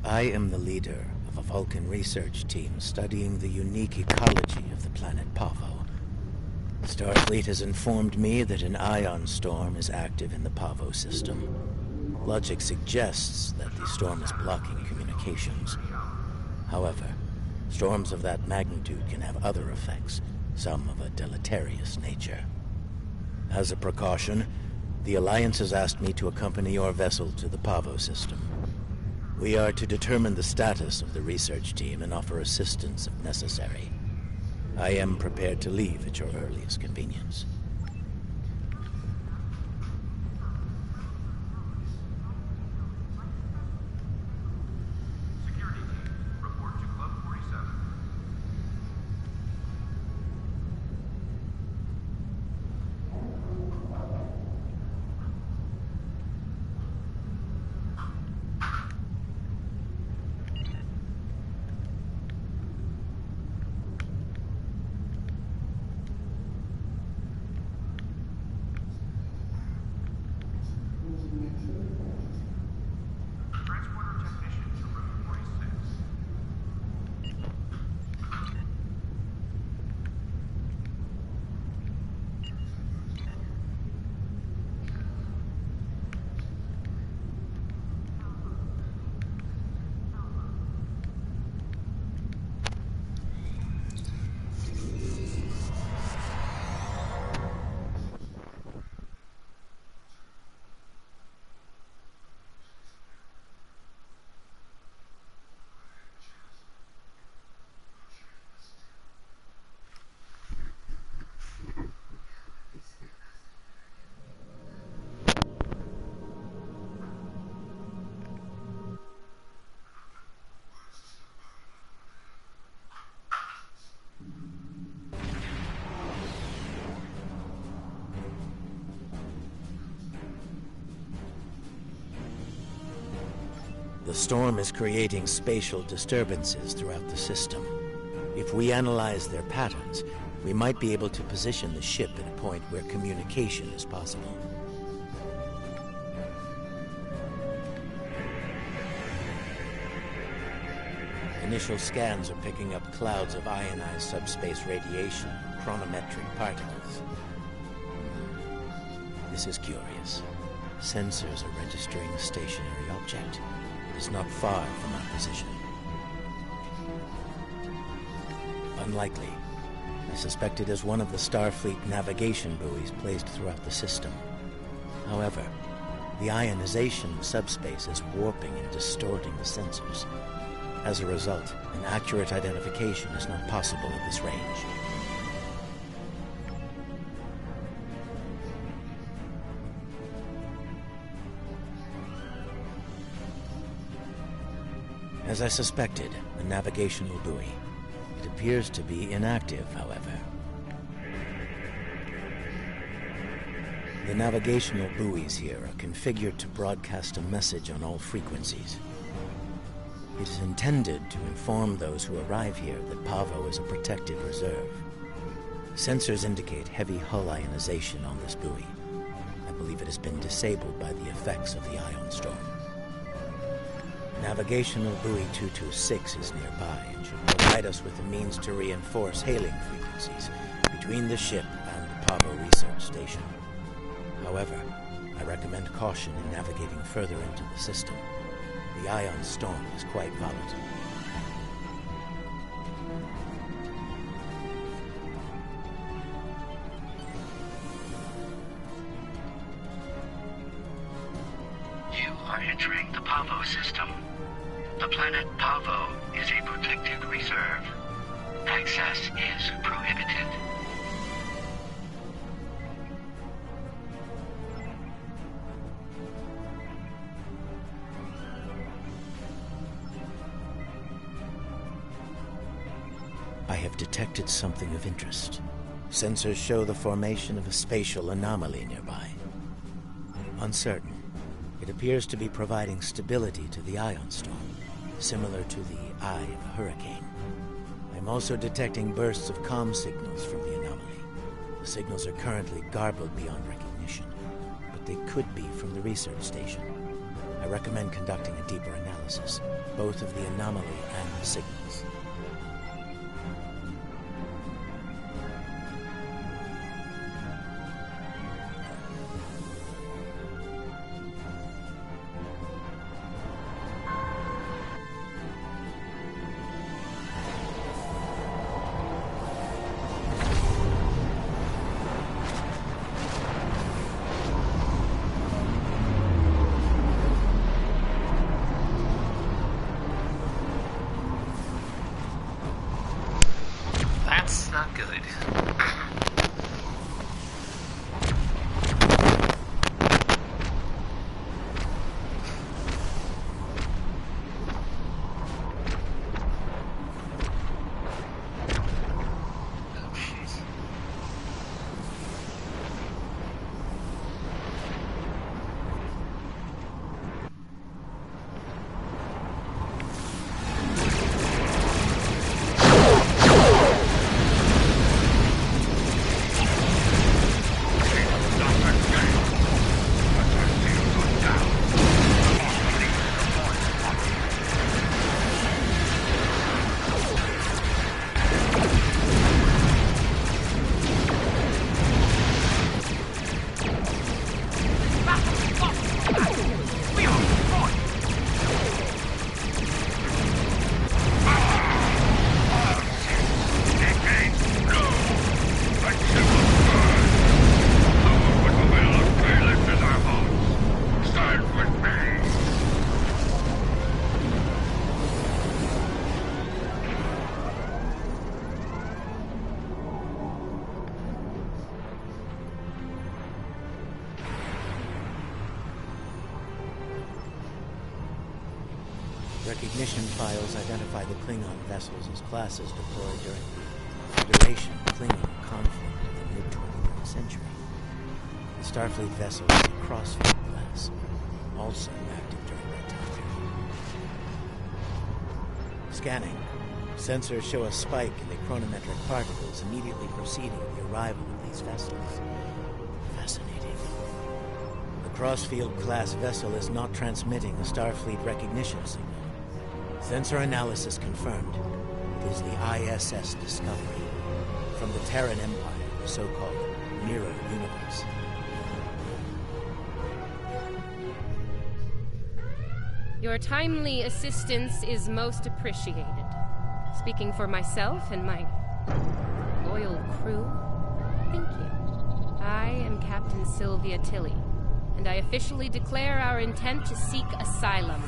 I am the leader of a Vulcan research team studying the unique ecology of the planet Pavo. Starfleet has informed me that an ion storm is active in the Pavo system. Logic suggests that the storm is blocking communications. However, storms of that magnitude can have other effects, some of a deleterious nature. As a precaution, the Alliance has asked me to accompany your vessel to the Pavo system. We are to determine the status of the research team and offer assistance if necessary. I am prepared to leave at your earliest convenience. The storm is creating spatial disturbances throughout the system. If we analyze their patterns, we might be able to position the ship at a point where communication is possible. Initial scans are picking up clouds of ionized subspace radiation and chronometric particles. This is curious. Sensors are registering a stationary object. It is not far from our position. Unlikely. I suspect it is one of the Starfleet navigation buoys placed throughout the system. However, the ionization of subspace is warping and distorting the sensors. As a result, an accurate identification is not possible at this range. As I suspected, the navigational buoy. It appears to be inactive, however. The navigational buoys here are configured to broadcast a message on all frequencies. It is intended to inform those who arrive here that Pavo is a protected reserve. Sensors indicate heavy hull ionization on this buoy. I believe it has been disabled by the effects of the ion storm. Navigational buoy 226 is nearby and should provide us with the means to reinforce hailing frequencies between the ship and the Pavo research station. However, I recommend caution in navigating further into the system. The ion storm is quite volatile. You are entering the Pavo system. The planet Pavo is a protected reserve. Access is prohibited. I have detected something of interest. Sensors show the formation of a spatial anomaly nearby. Uncertain, it appears to be providing stability to the ion storm, similar to the eye of a hurricane. I'm also detecting bursts of comm signals from the anomaly. The signals are currently garbled beyond recognition, but they could be from the research station. I recommend conducting a deeper analysis, both of the anomaly and the signals. That's not good. Oh, shit. Recognition files identify the Klingon vessels as classes deployed during the Federation-Klingon conflict of the mid-23rd century. The Starfleet vessel is the Crossfield class, also active during that time period. Scanning. Sensors show a spike in the chronometric particles immediately preceding the arrival of these vessels. Fascinating. The Crossfield-class vessel is not transmitting a Starfleet recognition signal. Sensor analysis confirmed. It is the ISS Discovery from the Terran Empire, the so-called Mirror Universe. Your timely assistance is most appreciated. Speaking for myself and my loyal crew, thank you. I am Captain Sylvia Tilly, and I officially declare our intent to seek asylum.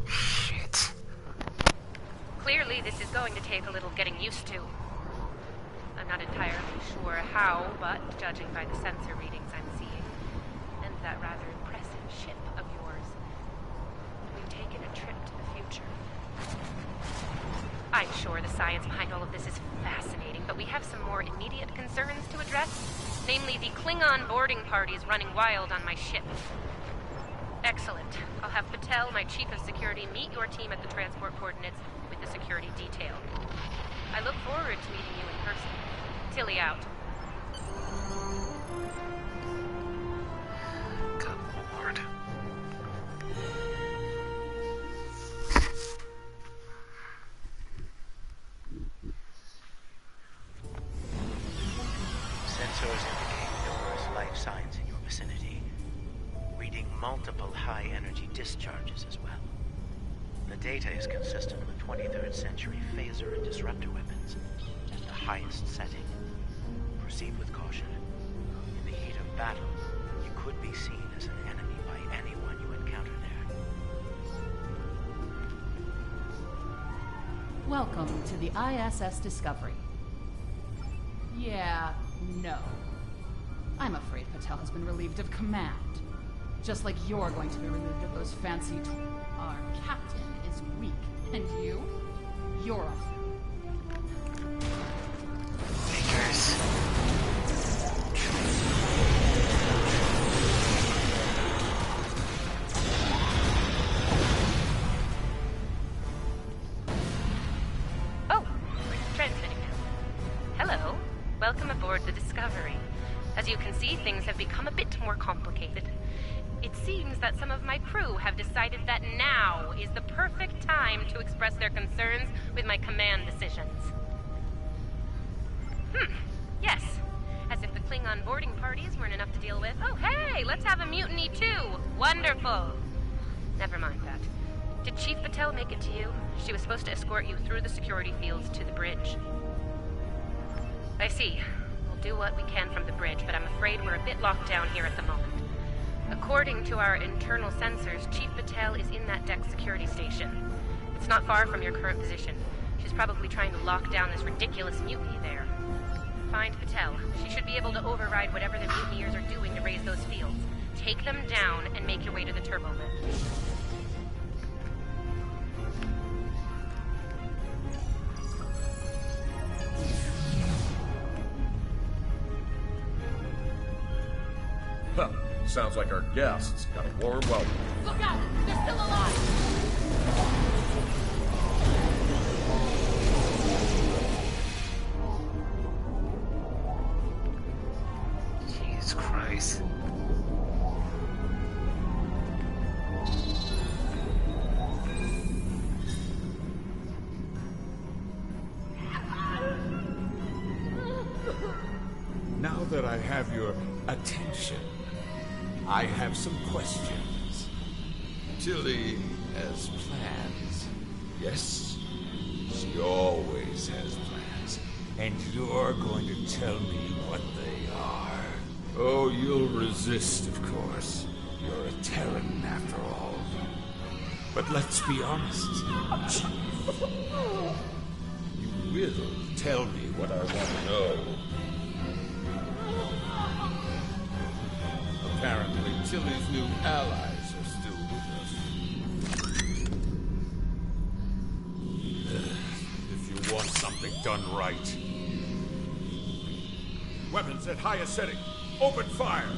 Shit. Clearly, this is going to take a little getting used to. I'm not entirely sure how, but judging by the sensor readings I'm seeing, and that rather impressive ship of yours, we've taken a trip to the future. I'm sure the science behind all of this is fascinating, but we have some more immediate concerns to address, namely the Klingon boarding parties running wild on my ship. Excellent. I'll have Patel, my chief of security, meet your team at the transport coordinates with the security detail. I look forward to meeting you in person. Tilly out. Good lord. Sensors indicate numerous life signs in your vicinity, reading multiple high-energy discharges as well. The data is consistent with 23rd century phaser and disruptor weapons at the highest setting. Proceed with caution. In the heat of battle, you could be seen as an enemy by anyone you encounter there. Welcome to the ISS Discovery. Yeah, no. I'm afraid Patel has been relieved of command. Just like you're going to be relieved of those fancy Our captain is weak, and you're a fool. Fingers. Oh, transmitting now. Hello. Welcome aboard the Discovery. As you can see, things have become a bit more complicated. It seems that some of my crew have decided that now is the perfect time to express their concerns with my command decisions. Yes. As if the Klingon boarding parties weren't enough to deal with. Oh, hey, let's have a mutiny too. Wonderful. Never mind that. Did Chief Patel make it to you? She was supposed to escort you through the security fields to the bridge. I see. We'll do what we can from the bridge, but I'm afraid we're a bit locked down here at the moment. According to our internal sensors, Chief Patel is in that deck security station. It's not far from your current position. She's probably trying to lock down this ridiculous mutiny there. Find Patel. She should be able to override whatever the mutineers are doing to raise those fields. Take them down and make your way to the turbo lift. Huh. Sounds like our guests got a warm welcome. Look out! They're still alive! Jesus Christ. Now that I have your attention, I have some questions. Tilly has plans. Yes, she always has plans. And you're going to tell me what they are. Oh, you'll resist, of course. You're a Terran, after all. But let's be honest, Chief. You will tell me what I want to know. Apparently, Tilly's new allies are still with us. If you want something done right. Weapons at highest setting. Open fire!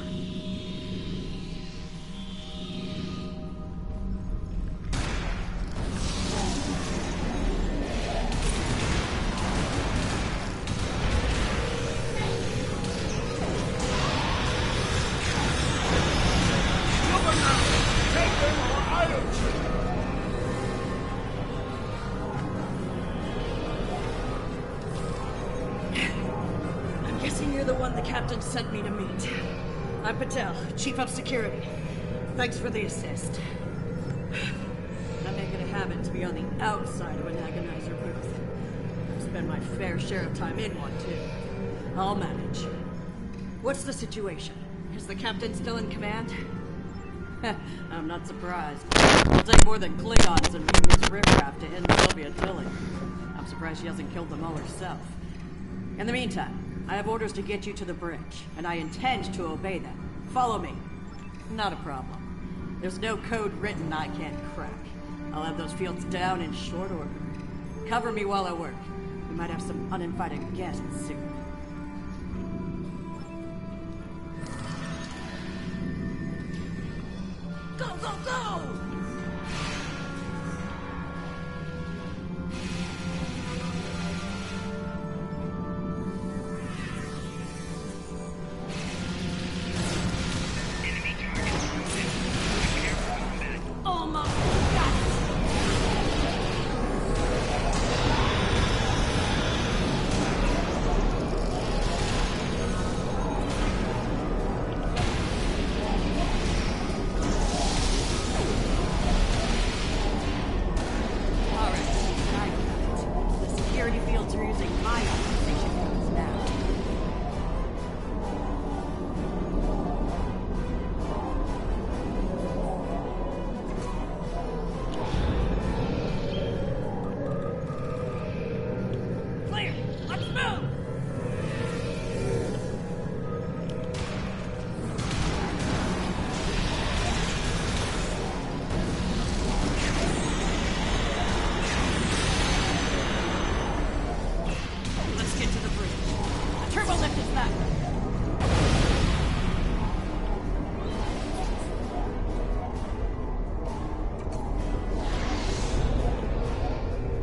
Sent me to meet. I'm Patel, Chief of Security. Thanks for the assist. I make it a habit to be on the outside of an agonizer booth. I've spent my fair share of time in one, too. I'll manage. What's the situation? Is the captain still in command? I'm not surprised. It'll take more than Klingons and mutants riffraff to end Sylvia Tilly. I'm surprised she hasn't killed them all herself. In the meantime, I have orders to get you to the bridge, and I intend to obey them. Follow me. Not a problem. There's no code written I can't crack. I'll have those fields down in short order. Cover me while I work. We might have some uninvited guests soon. Go, go, go!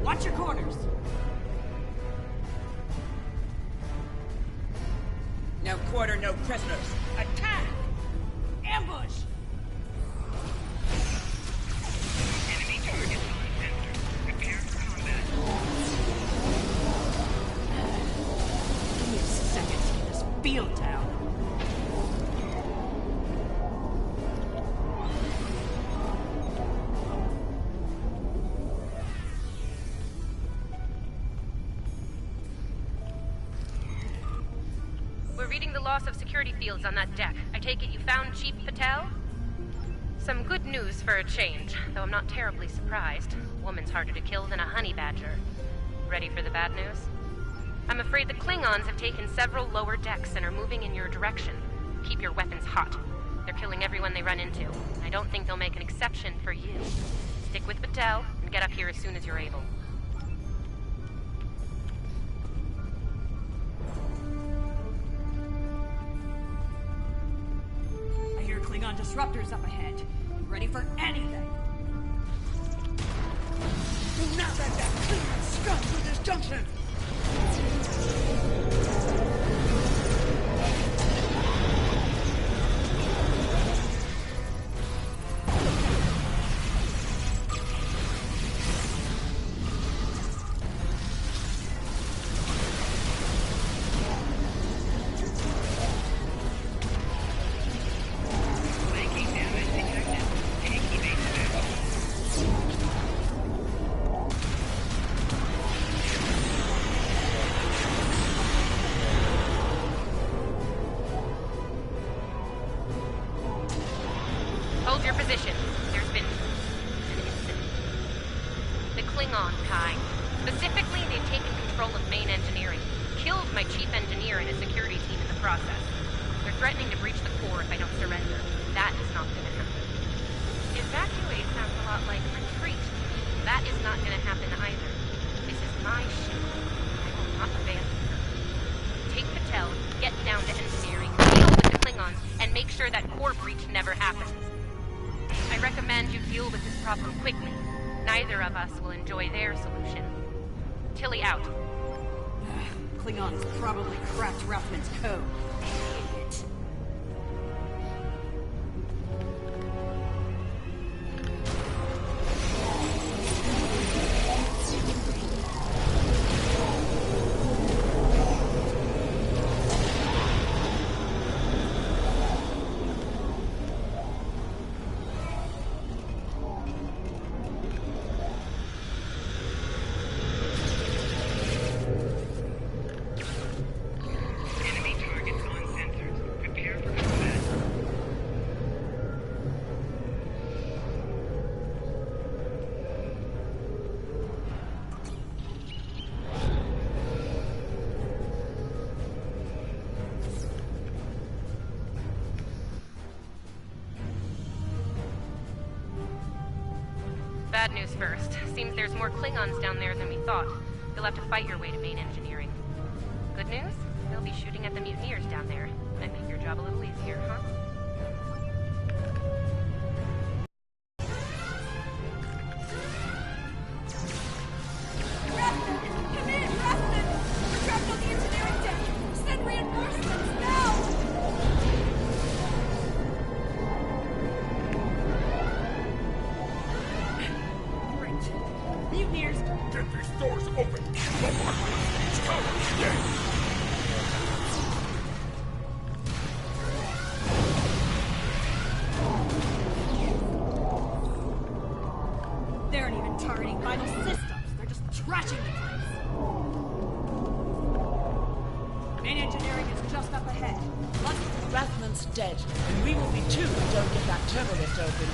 Watch your corners. No quarter, no prisoners. Attack! security fields on that deck. I take it you found Chief Patel? Some good news for a change, though I'm not terribly surprised. Woman's harder to kill than a honey badger. Ready for the bad news? I'm afraid the Klingons have taken several lower decks and are moving in your direction. Keep your weapons hot. They're killing everyone they run into. I don't think they'll make an exception for you. Stick with Patel and get up here as soon as you're able. I hear Klingon disruptors up ahead. You ready for anything? Do not let that Klingon scum through this junction! Hold your position. There's been an incident. The Klingon kind. Specifically, they've taken control of main engineering. Killed my chief engineer and a security team in the process. They're threatening to breach the core if I don't surrender. That is not gonna happen. Evacuate sounds a lot like retreat. That is not gonna happen either. This is my ship. I will not abandon her. Take Patel, get down to engineering, deal with the Klingons, and make sure that core breach never happens. I recommend you deal with this problem quickly. Neither of us will enjoy their solution. Tilly out. Klingons probably cracked Ruffman's code. Idiot. Bad news first. Seems there's more Klingons down there than we thought. You'll have to fight your way to main engineering. Good news? They'll be shooting at the mutineers down there. Might make your job a little easier, huh? Get these doors open! He's coming! Yes! They aren't even targeting vital systems. They're just trashing the place. Main engineering is just up ahead. Rathman's dead, and we will be too if we don't get that turbo lift open.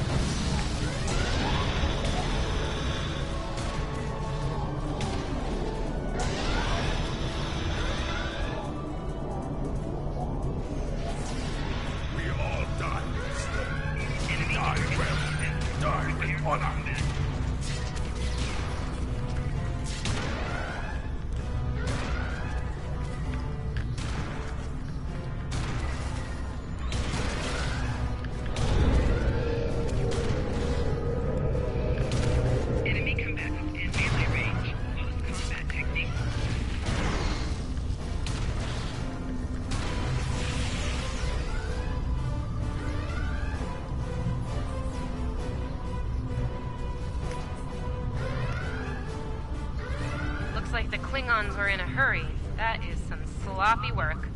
Like the Klingons were in a hurry. That is some sloppy work.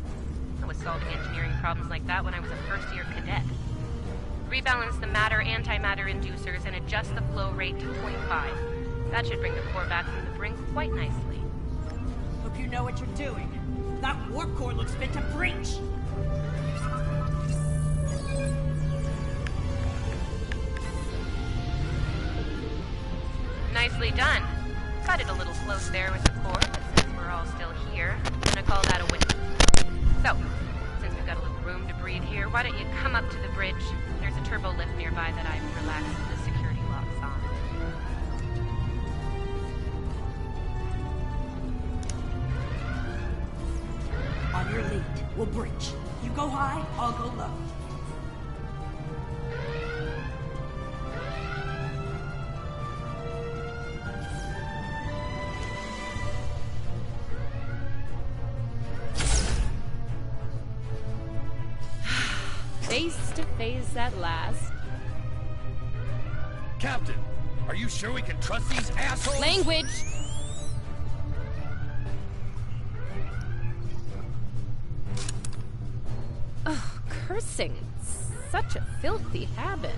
I was solving engineering problems like that when I was a first-year cadet. Rebalance the matter-antimatter inducers and adjust the flow rate to 0.5. That should bring the core back from the brink quite nicely. Hope you know what you're doing. That warp core looks fit to breach. Nicely done. Cut it a little close there with the cord, but since we're all still here, I'm gonna call that a win. So, since we've got a little room to breathe here, why don't you come up to the bridge? There's a turbo lift nearby that I've relaxed the security locks on. On your lead, we'll bridge. You go high, I'll go low. Face to face at last. Captain, are you sure we can trust these assholes? Language! Oh, cursing. Such a filthy habit.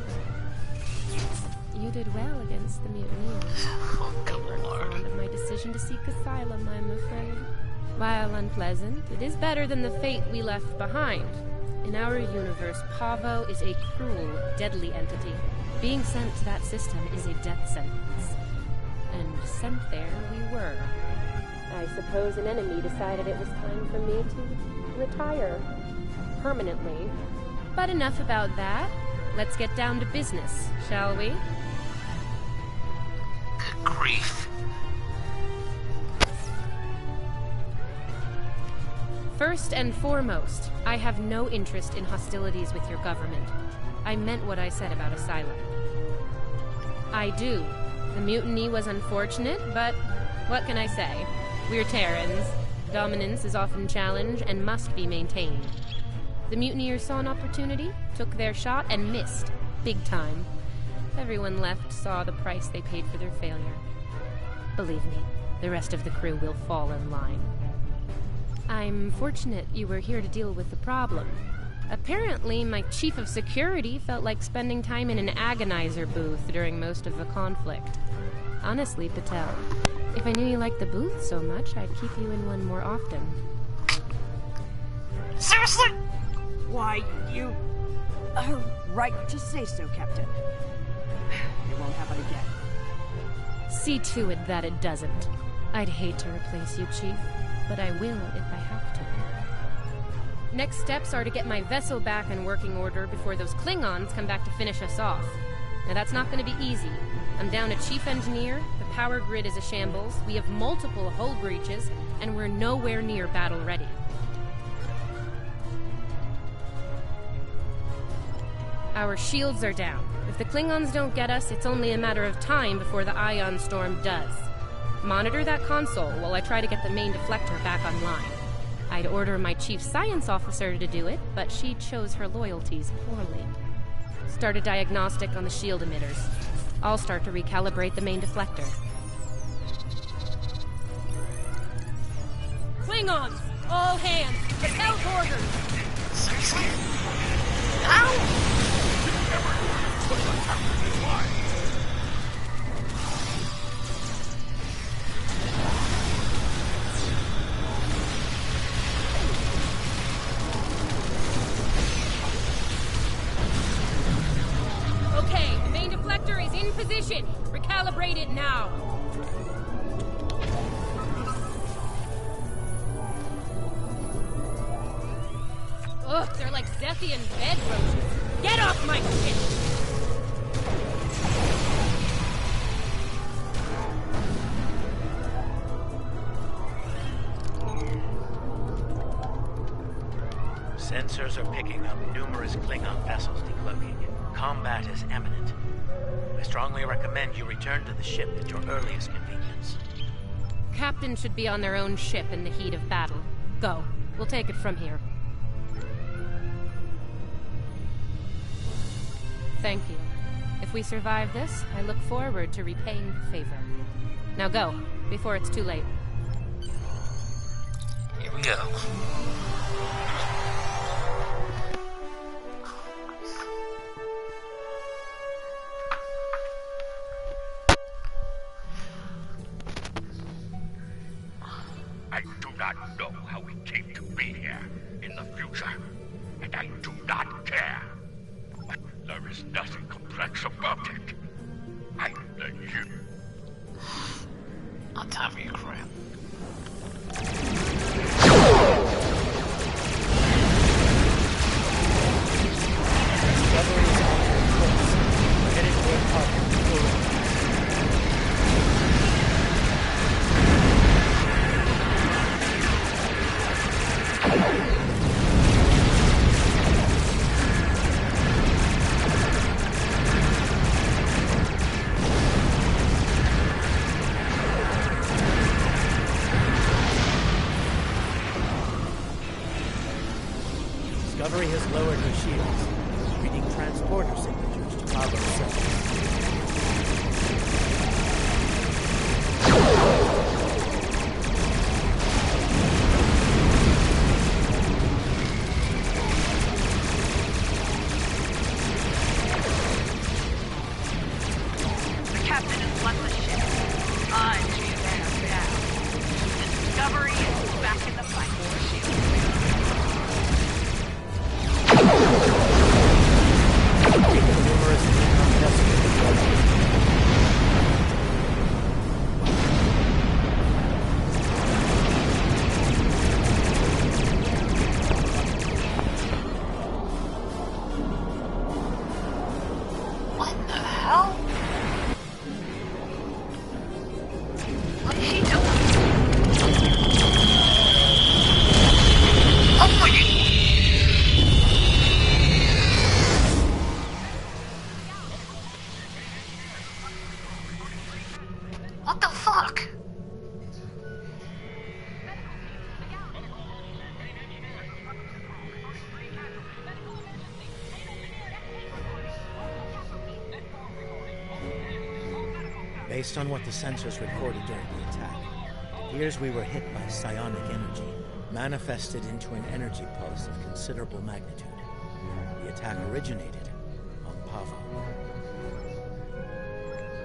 You did well against the mutineers. Oh, good lord. Fond of my decision to seek asylum, I'm afraid. While unpleasant, it is better than the fate we left behind. In our universe, Pavo is a cruel, deadly entity. Being sent to that system is a death sentence. And sent there we were. I suppose an enemy decided it was time for me to retire. Permanently. But enough about that. Let's get down to business, shall we? Good grief. First and foremost, I have no interest in hostilities with your government. I meant what I said about asylum. I do. The mutiny was unfortunate, but what can I say? We're Terrans. Dominance is often challenged and must be maintained. The mutineers saw an opportunity, took their shot, and missed. Big time. Everyone left saw the price they paid for their failure. Believe me, the rest of the crew will fall in line. I'm fortunate you were here to deal with the problem. Apparently, my chief of security felt like spending time in an agonizer booth during most of the conflict. Honestly, Patel, if I knew you liked the booth so much, I'd keep you in one more often. Seriously? Why, you are right to say so, Captain. It won't happen again. See to it that it doesn't. I'd hate to replace you, Chief, but I will if I have to. Next steps are to get my vessel back in working order before those Klingons come back to finish us off. Now that's not going to be easy. I'm down a chief engineer, the power grid is a shambles, we have multiple hull breaches, and we're nowhere near battle ready. Our shields are down. If the Klingons don't get us, it's only a matter of time before the ion storm does. Monitor that console while I try to get the main deflector back online. I'd order my chief science officer to do it, but she chose her loyalties poorly. Start a diagnostic on the shield emitters. I'll start to recalibrate the main deflector. Klingons! All hands! Patel orders! Seriously? Ow! Okay, the main deflector is in position. Recalibrate it now. Ugh, they're like Zethian bed roaches. Get off my ship! Sensors are picking up numerous Klingon vessels decloaking. Combat is imminent. I strongly recommend you return to the ship at your earliest convenience. Captain should be on their own ship in the heat of battle. Go. We'll take it from here. Thank you. If we survive this, I look forward to repaying the favor. Now go, before it's too late. Here we go. I do not know how we came to be here in the future, and I do not care. But there is nothing complex about it. I let you. One time for your crap. Discovery is on your course. We're headed toward Pavo. Discovery has lowered her shields, reading transporter signatures to Pavo Cell. The captain has left the ship. I'm being there now. Discovery is back in the fight. What the hell? What is she doing? Oh my God! What the fuck? Based on what the sensors recorded during the attack, it appears we were hit by psionic energy, manifested into an energy pulse of considerable magnitude. The attack originated on Pavo.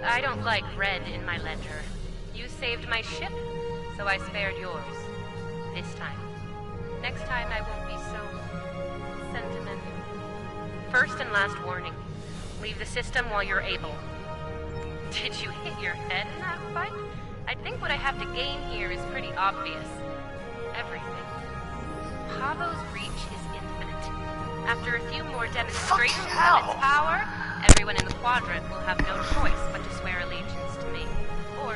I don't like red in my ledger. You saved my ship, so I spared yours. This time. Next time I won't be so sentimental. First and last warning. Leave the system while you're able. Did you hit your head in that fight? I think what I have to gain here is pretty obvious. Everything. Pavo's reach is infinite. After a few more demonstrations of its power, everyone in the quadrant will have no choice but to swear allegiance to me. Or,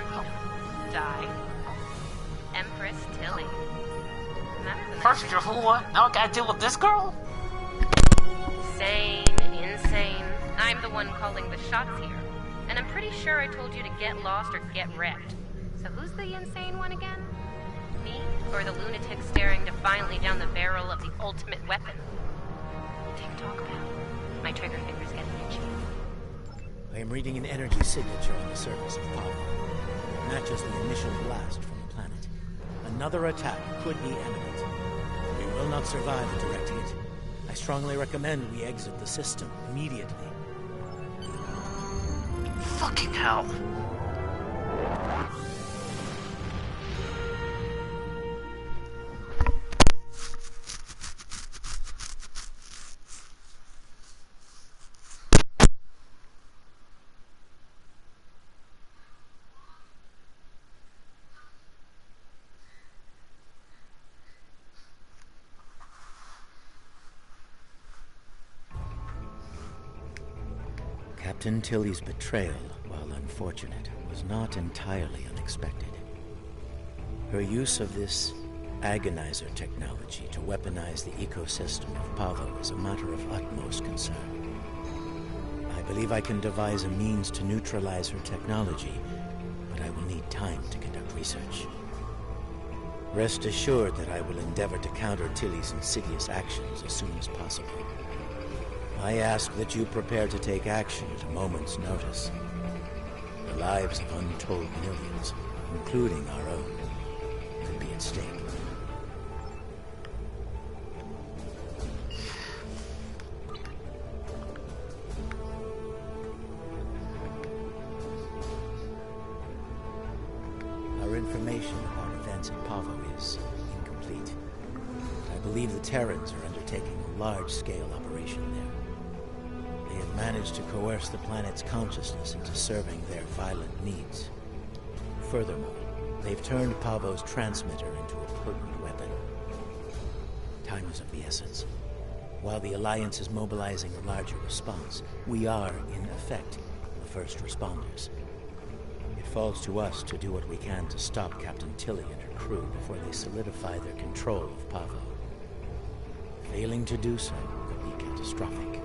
die. Empress Tilly. Remember the First you're whore, now I gotta deal with this girl? Sane, insane. I'm the one calling the shots here. And I'm pretty sure I told you to get lost or get wrecked. So who's the insane one again? Me? Or the lunatic staring defiantly down the barrel of the ultimate weapon? Tick-tock, pal. My trigger finger's getting itchy. I am reading an energy signature on the surface of Pavo. It matches the initial blast from the planet. Another attack could be imminent. We will not survive a direct hit. I strongly recommend we exit the system immediately. Fucking hell. Captain Tilly's betrayal, while unfortunate, was not entirely unexpected. Her use of this agonizer technology to weaponize the ecosystem of Pavo is a matter of utmost concern. I believe I can devise a means to neutralize her technology, but I will need time to conduct research. Rest assured that I will endeavor to counter Tilly's insidious actions as soon as possible. I ask that you prepare to take action at a moment's notice. The lives of untold millions, including our own, could be at stake. Our information about events at Pavo is incomplete. But I believe the Terrans are undertaking a large-scale operation there. They have managed to coerce the planet's consciousness into serving their violent needs. Furthermore, They've turned Pavo's transmitter into a potent weapon. Time is of the essence. While the Alliance is mobilizing a larger response, we are, in effect, the first responders. It falls to us to do what we can to stop Captain Tilly and her crew before they solidify their control of Pavo. Failing to do so could be catastrophic.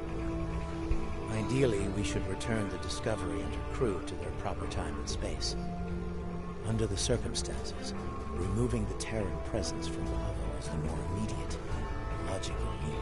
Ideally, we should return the Discovery and her crew to their proper time and space. Under the circumstances, removing the Terran presence from Pavo is the more immediate, logical need.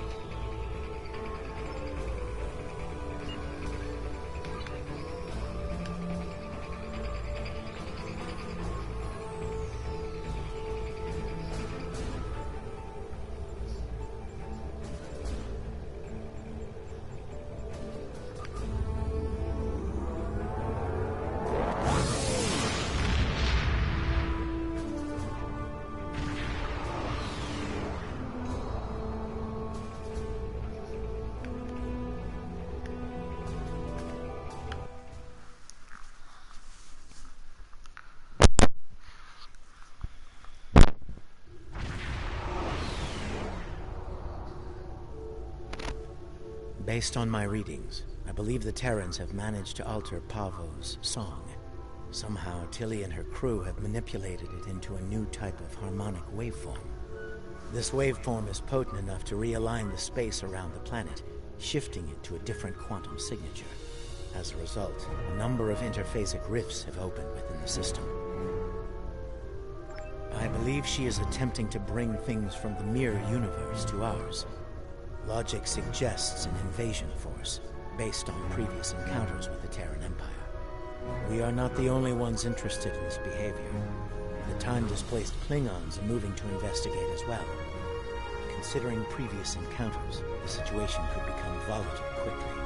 Based on my readings, I believe the Terrans have managed to alter Pavo's song. Somehow, Tilly and her crew have manipulated it into a new type of harmonic waveform. This waveform is potent enough to realign the space around the planet, shifting it to a different quantum signature. As a result, a number of interphasic rifts have opened within the system. I believe she is attempting to bring things from the mirror universe to ours. Logic suggests an invasion force, based on previous encounters with the Terran Empire. We are not the only ones interested in this behavior. The time-displaced Klingons are moving to investigate as well. Considering previous encounters, the situation could become volatile quickly.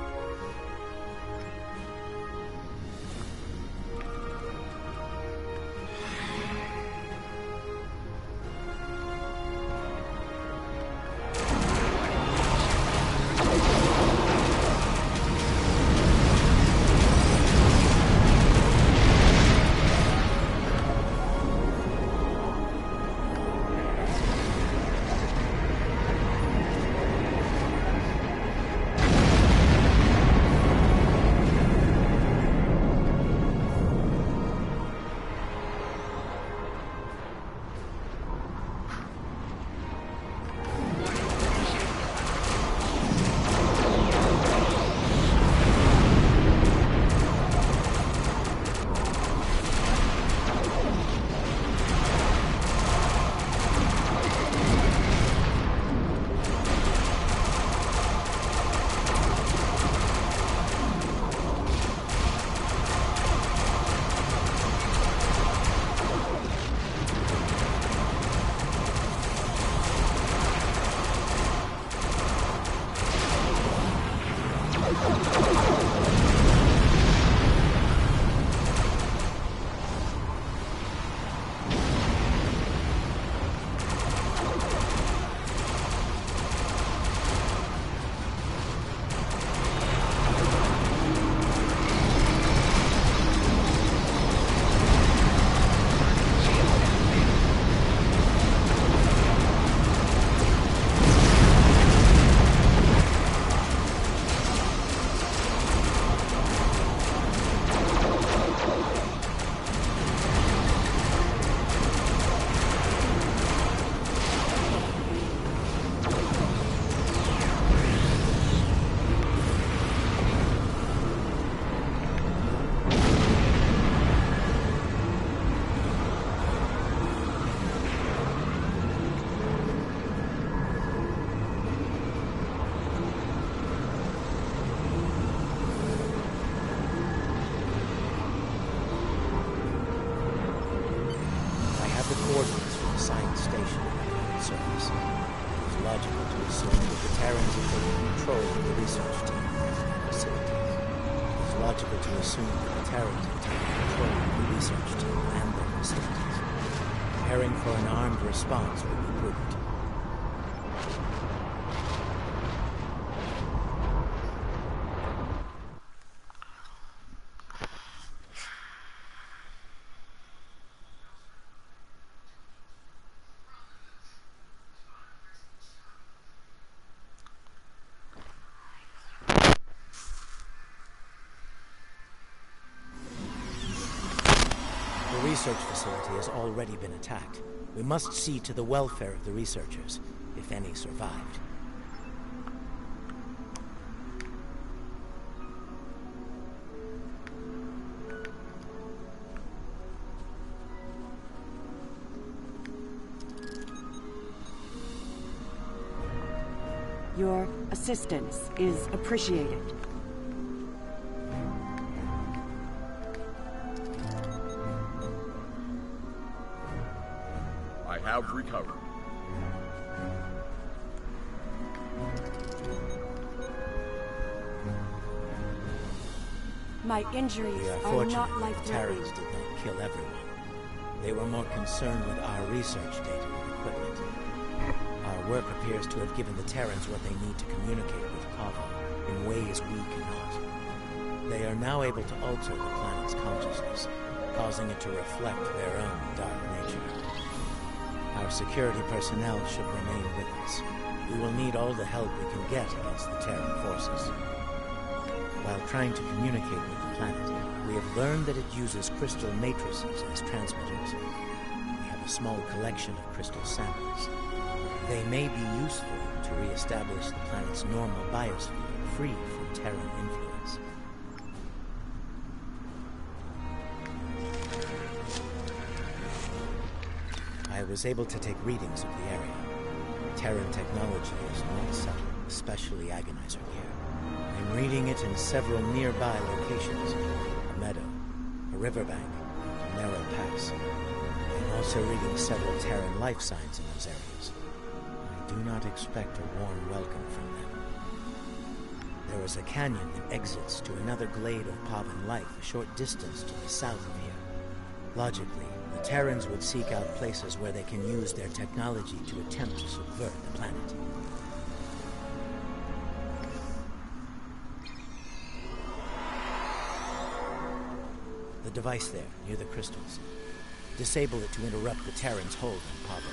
Coordinates from the science station and surface. It is logical to assume that the Terrans have taken control of the research team and their facility. It is logical to assume that the Terrans have taken control of the research team and their facilities. Preparing for an armed response would be prudent. research facility has already been attacked. We must see to the welfare of the researchers, if any survived. Your assistance is appreciated. I have recovered. My injuries We are are fortunate not that the life-threatening. Terrans did not kill everyone. They were more concerned with our research data and equipment. Our work appears to have given the Terrans what they need to communicate with Pavo in ways we cannot. They are now able to alter the planet's consciousness, causing it to reflect their own dark nature. Our security personnel should remain with us. We will need all the help we can get against the Terran forces. While trying to communicate with the planet, we have learned that it uses crystal matrices as transmitters. We have a small collection of crystal samples. They may be useful to re-establish the planet's normal biosphere, free from Terran influence. I was able to take readings of the area. Terran technology is not subtle, especially agonizer gear. I'm reading it in several nearby locations. A meadow, a riverbank, a narrow pass. I'm also reading several Terran life signs in those areas. I do not expect a warm welcome from them. There is a canyon that exits to another glade of Pavan life a short distance to the south of here. Logically, the Terrans would seek out places where they can use their technology to attempt to subvert the planet. The device there, near the crystals. Disable it to interrupt the Terrans' hold on Pavo.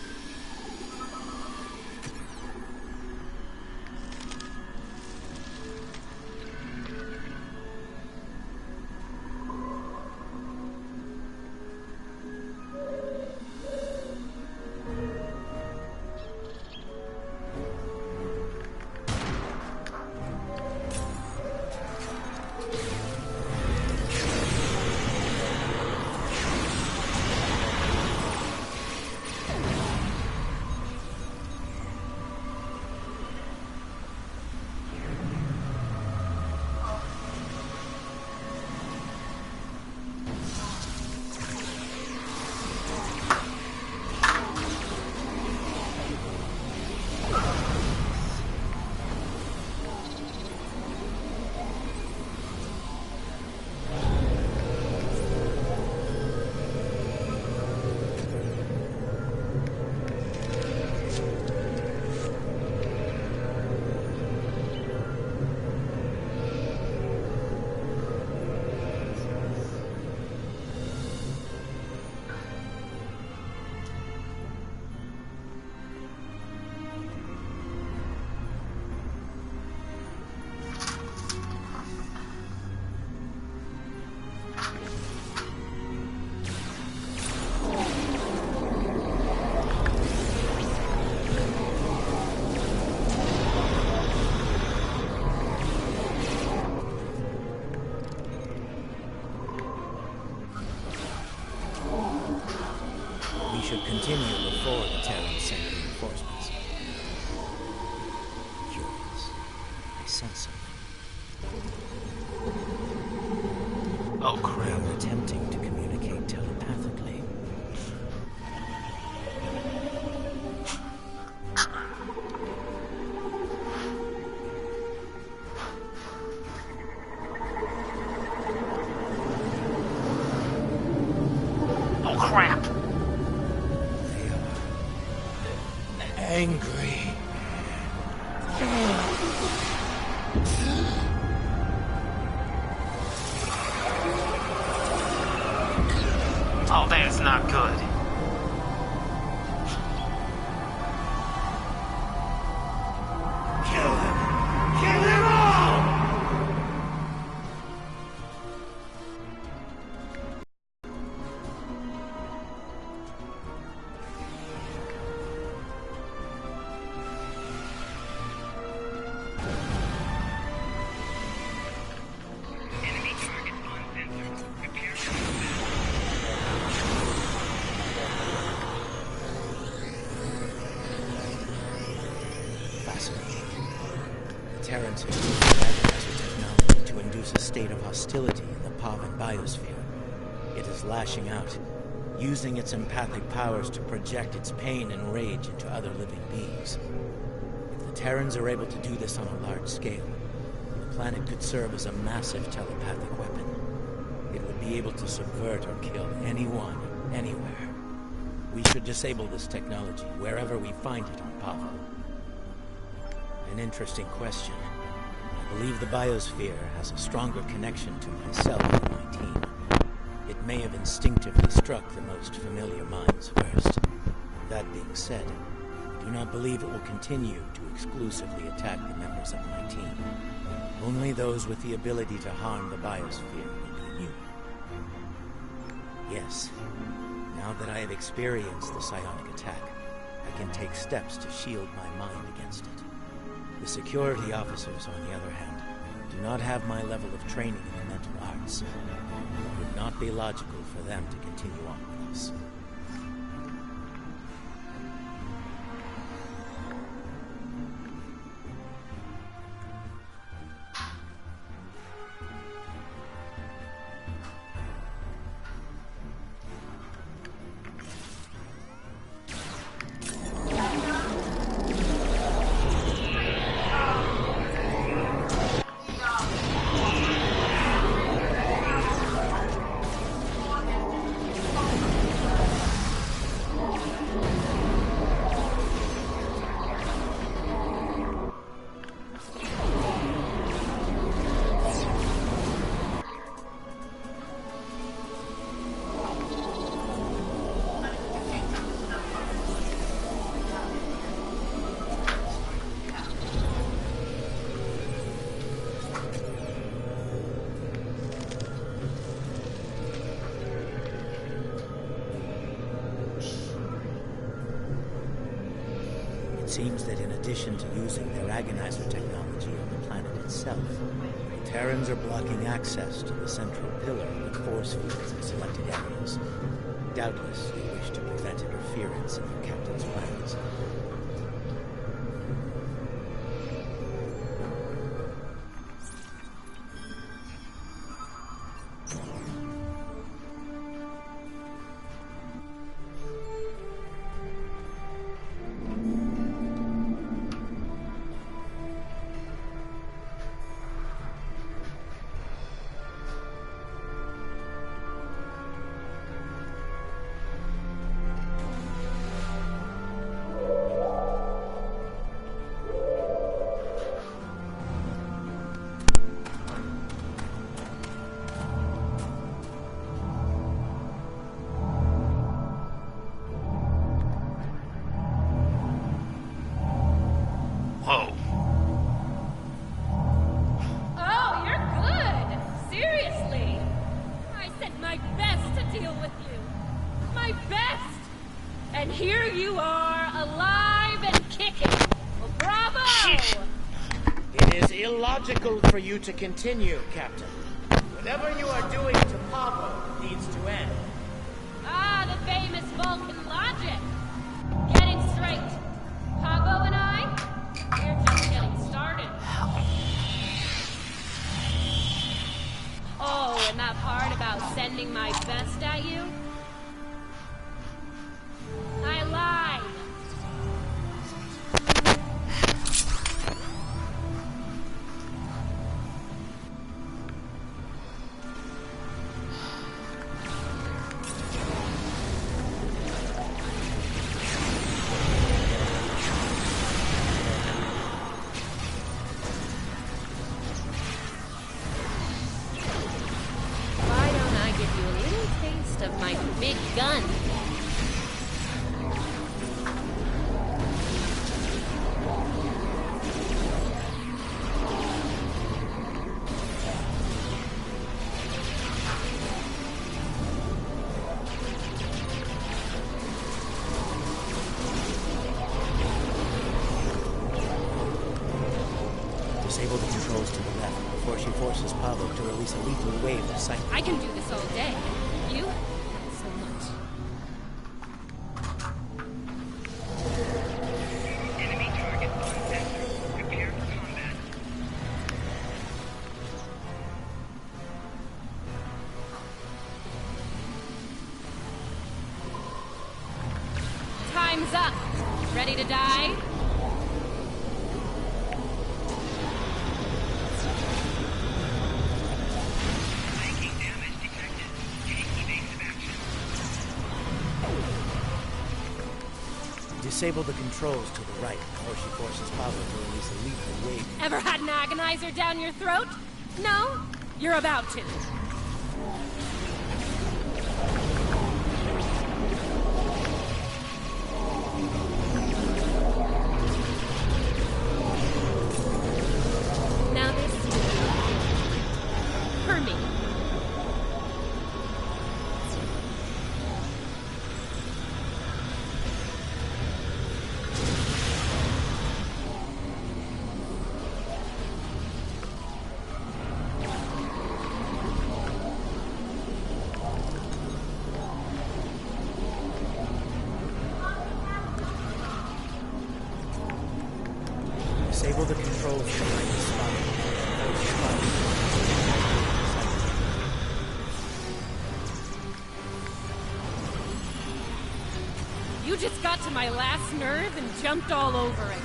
Should continue before the Terrans send reinforcements. Curious. I sense something. Oh, crap. They are attempting to communicate telepathically. Oh, crap. Angry. Oh, that's not good. Kill them! Kill them all! Terrans have used their agonizer technology to induce a state of hostility in the Pavan biosphere. It is lashing out, using its empathic powers to project its pain and rage into other living beings. If the Terrans are able to do this on a large scale, the planet could serve as a massive telepathic weapon. It would be able to subvert or kill anyone, anywhere. We should disable this technology wherever we find it on Pavo. An interesting question. I believe the biosphere has a stronger connection to myself and my team. It may have instinctively struck the most familiar minds first. That being said, I do not believe it will continue to exclusively attack the members of my team. Only those with the ability to harm the biosphere will be immune. Yes, now that I have experienced the psionic attack, I can take steps to shield my mind against it. The security officers, on the other hand, do not have my level of training in the mental arts. It would not be logical for them to continue on with us. It seems that in addition to using their agonizer technology on the planet itself, the Terrans are blocking access to the central pillar with force fields in selected areas. Doubtless, they wish to prevent interference in their captain's plans. For you to continue, Captain. Whatever you are doing to Pavo needs to end. Ah, the famous Vulcan logic. Getting straight. Pavo and I, we're just getting started. Oh, and that part about sending my best at you? I lied. Of my big gun. Disable the controls to the left before she forces Pavo to release a lethal wave of sight. I can do this all day. You? So much. Enemy target on center. Prepare for combat. Time's up. Ready to die? Taking damage detected. Take evasive action. Disable the controls to the right, or she forces Pavo to release a lethal wave. Ever had an agonizer down your throat? No? You're about to. Now this... Hermie. Disable the controls to the right spot. You just got to my last nerve and jumped all over it.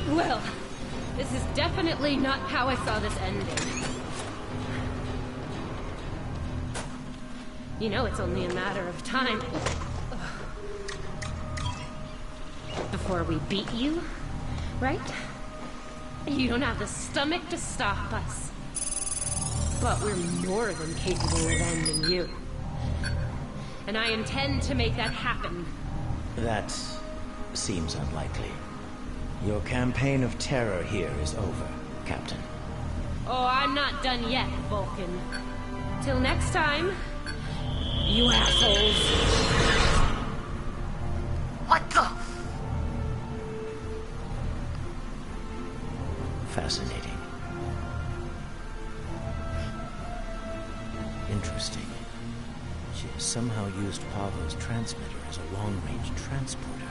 Well, this is definitely not how I saw this ending. You know it's only a matter of time before we beat you, right? You don't have the stomach to stop us. But we're more than capable of ending you. And I intend to make that happen. That seems unlikely. Your campaign of terror here is over, Captain. Oh, I'm not done yet, Vulcan. Till next time, you assholes. What the? Fascinating. Interesting. She has somehow used Pavo's transmitter as a long-range transporter.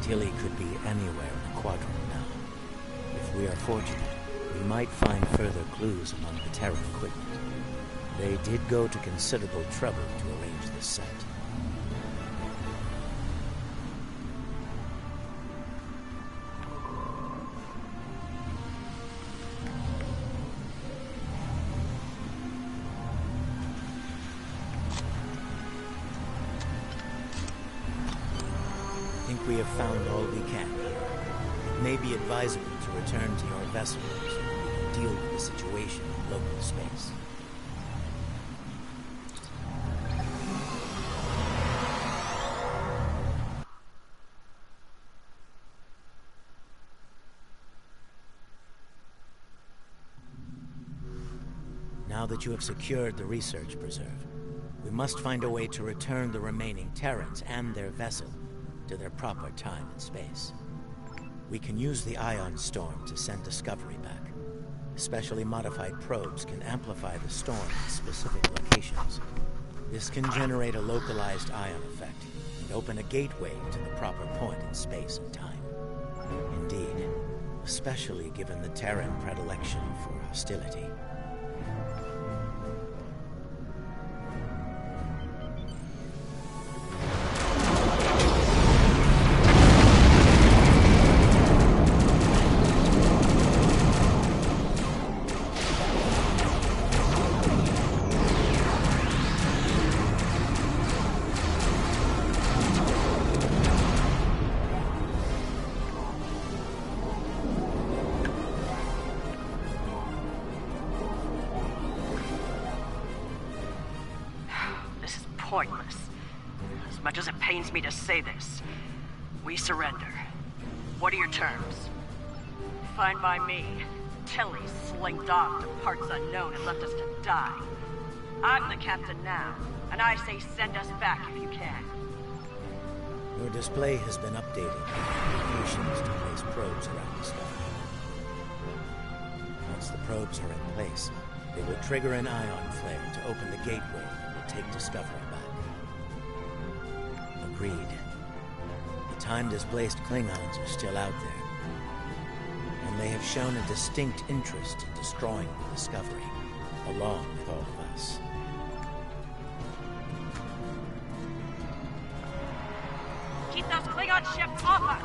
Tilly could be anywhere in the quadrant now. If we are fortunate, we might find further clues among the Terran equipment. They did go to considerable trouble to arrange this set. I think we have found all we can here. It may be advisable to return to your vessel so that we can deal with the situation in local space. Now that you have secured the research preserve, we must find a way to return the remaining Terrans and their vessel to their proper time and space. We can use the ion storm to send Discovery back. Specially modified probes can amplify the storm in specific locations. This can generate a localized ion effect and open a gateway to the proper point in space and time. Indeed, especially given the Terran predilection for hostility. Pointless. As much as it pains me to say this, we surrender. What are your terms? Fine by me. Tilly slinked off to parts unknown and left us to die. I'm the captain now, and I say send us back if you can. Your display has been updated with locations to place probes around the star. Once the probes are in place, they will trigger an ion flare to open the gateway that will take Discovery back. Agreed. The time-displaced Klingons are still out there, and they have shown a distinct interest in destroying the Discovery, along with all of us. Keep those Klingon ships off us!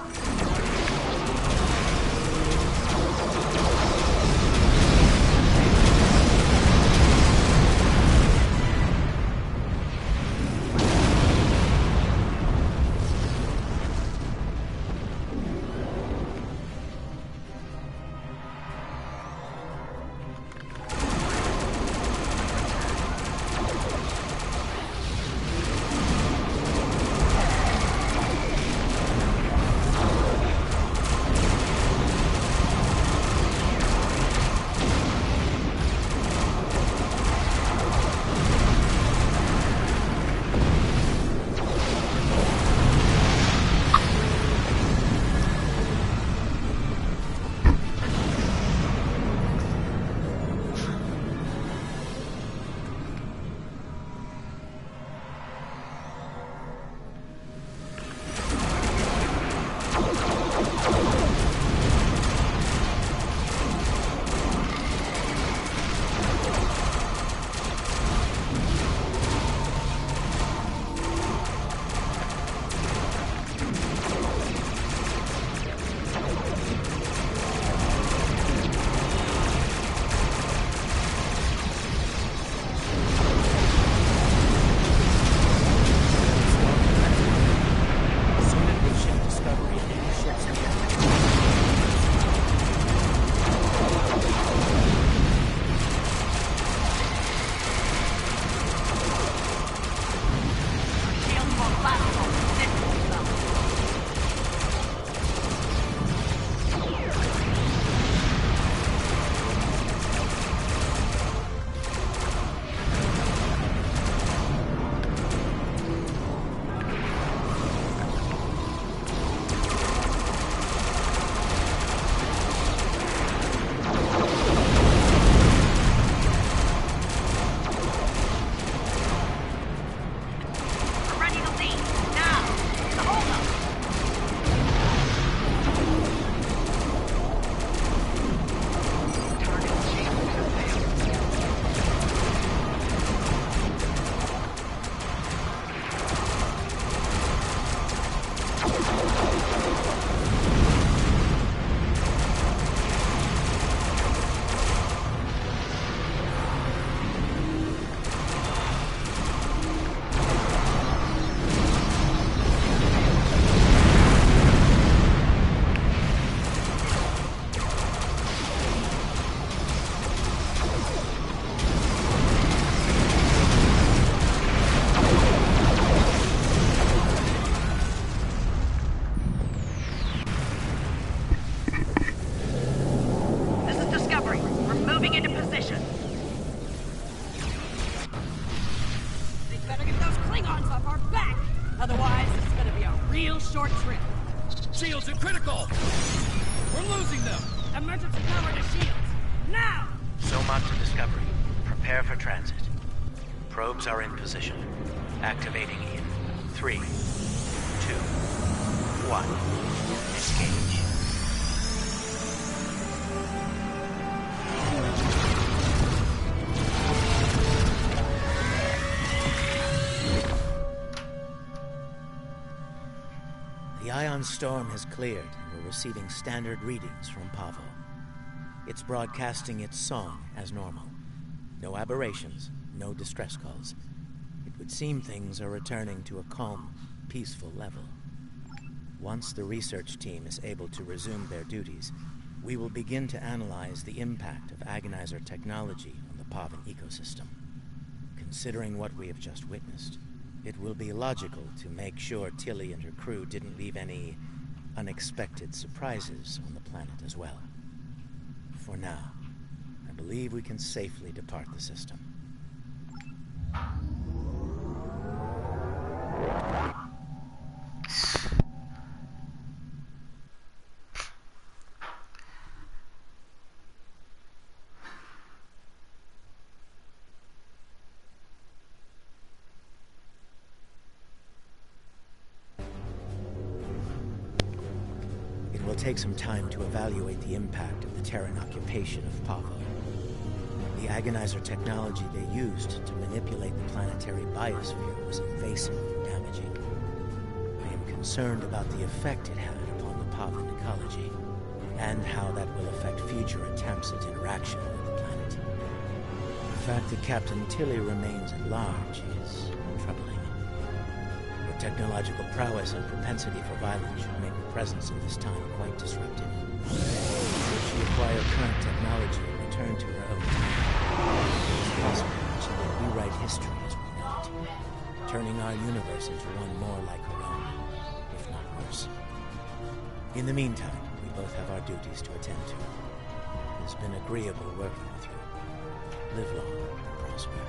Shields are critical! We're losing them! Emergency power to shields! Now! Soma to Discovery. Prepare for transit. Probes are in position. Activating in 3, 2, 1. Engage. The ion storm has cleared, and we're receiving standard readings from Pavo. It's broadcasting its song as normal. No aberrations, no distress calls. It would seem things are returning to a calm, peaceful level. Once the research team is able to resume their duties, we will begin to analyze the impact of agonizer technology on the Pavan ecosystem. Considering what we have just witnessed, it will be logical to make sure Tilly and her crew didn't leave any unexpected surprises on the planet as well. For now, I believe we can safely depart the system. will take some time to evaluate the impact of the Terran occupation of Pavo. The Agonizer technology they used to manipulate the planetary biosphere was invasive and damaging. I am concerned about the effect it had upon the Pavan ecology, and how that will affect future attempts at interaction with the planet. The fact that Captain Tilly remains at large is troubling. Her technological prowess and propensity for violence should make her presence in this time quite disruptive. Should she acquire current technology and return to her own time, it's possible that she will rewrite history as we know it, turning our universe into one more like her own, if not worse. In the meantime, we both have our duties to attend to. It has been agreeable working with you. Live long and prosper.